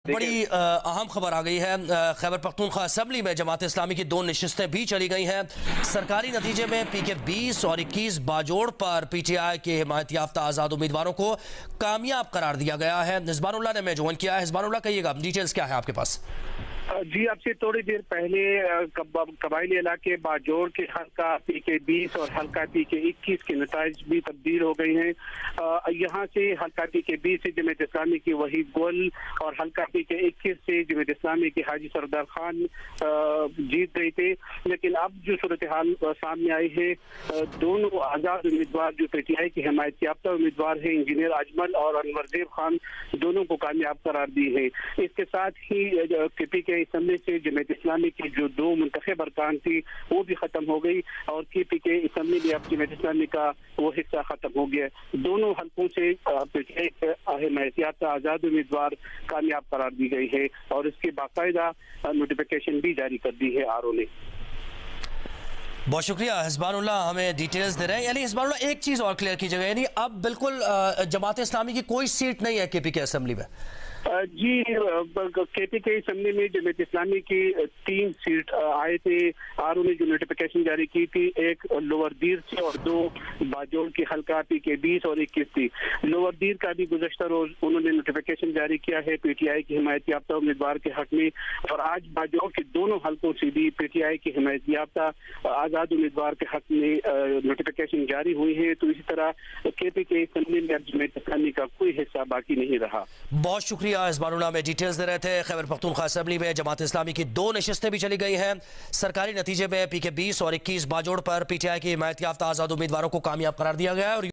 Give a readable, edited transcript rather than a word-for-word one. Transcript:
بڑی اہم خبر آ گئی ہے۔ خیبر پختونخوا اسمبلی میں جماعت اسلامی کی 2 نشستیں بھی چلی گئی ہیں۔ سرکاری نتیجے میں پی کے 20 اور 21 باجوڑ پر پی ٹی آئی کے حمایت یافتہ آزاد امیدواروں کو کامیاب قرار دیا گیا ہے۔ حزبان اللہ نے میں جوائن کیا ہے۔ حزبان اللہ کہیے گا ڈیٹیلز کیا ہے آپ کے پاس؟ جی، اب سے تھوڑی دیر پہلے قبائلی علاقے باجوڑ کے حلقہ پی کے 20 اور حلقہ پی کے 21 کے نتائج بھی تبدیل ہو گئی ہیں۔ یہاں سے حلقہ پی کے 20 سے جماعت اسلامی کی وحید گل اور حلقہ پی کے 21 سے جماعت اسلامی کے حاجی سردار خان جیت گئے تھے، لیکن اب جو صورتحال سامنے آئی ہے، دونوں آزاد امیدوار جو پی ٹی آئی کے حمایت یافتہ امیدوار ہیں انجینئر اجمل اور انور زیب خان، دونوں کو کامیاب قرار دی ہے۔ اس کے ساتھ ہی پی کے اسمبلی سے جماعت اسلامی کی جو 2 منتخب ارکان تھی وہ بھی ختم ہو گئی اور پی کے اسمبلی میں اب جماعت اسلامی کا وہ حصہ ختم ہو گیا۔ دونوں حلقوں سے پی ٹی آئی کے حمایت یافتہ آزاد امیدوار کامیاب قرار دی گئی ہے اور اس کی باقاعدہ نوٹیفیکیشن بھی جاری کر دی ہے آر او نے۔ بہت شکریہ حزبان اللہ، ہمیں ڈیٹیلز دے رہے ہیں۔ یعنی حزبان اللہ ایک چیز اور کلیئر کیجیے گا، یعنی اب بالکل جماعت اسلامی کی کوئی سیٹ نہیں ہے کے پی کے اسمبلی میں؟ جی، کے پی کے اسمبلی میں جماعت اسلامی کی 3 سیٹ آئے تھے، آر او نے جو نوٹیفیکیشن جاری کی تھی، ایک لوور دیر سے اور 2 باجوڑ کی حلقہ پی کے 20 اور 21 تھی۔ لوور دیر کا بھی گزشتہ روز انہوں نے نوٹیفیکیشن جاری کیا ہے پی ٹی آئی کی حمایت یافتہ امیدوار کے حق میں، اور آج باجوڑ کے دونوں حلقوں سے بھی پی ٹی آئی کی حمایت یافتہ آزاد امیدوار کے حق میں نوٹیفیکیشن جاری ہوئی ہے۔ تو اسی طرح کے پی کے اسمبلی میں اب جماعت اسلامی کا کوئی حصہ باقی نہیں رہا۔ بہت شکریہ حزبان اللہ، میں ڈیٹیلز دے رہے تھے۔ خیبر پختونخوا اسمبلی میں جماعت اسلامی کی 2 نشستیں بھی چلی گئی ہیں۔ سرکاری نتیجے میں پی کے 20 اور 21 باجوڑ پر پی ٹی آئی کی حمایت یافتہ آزاد امیدواروں کو کامیاب قرار دیا گیا ہے اور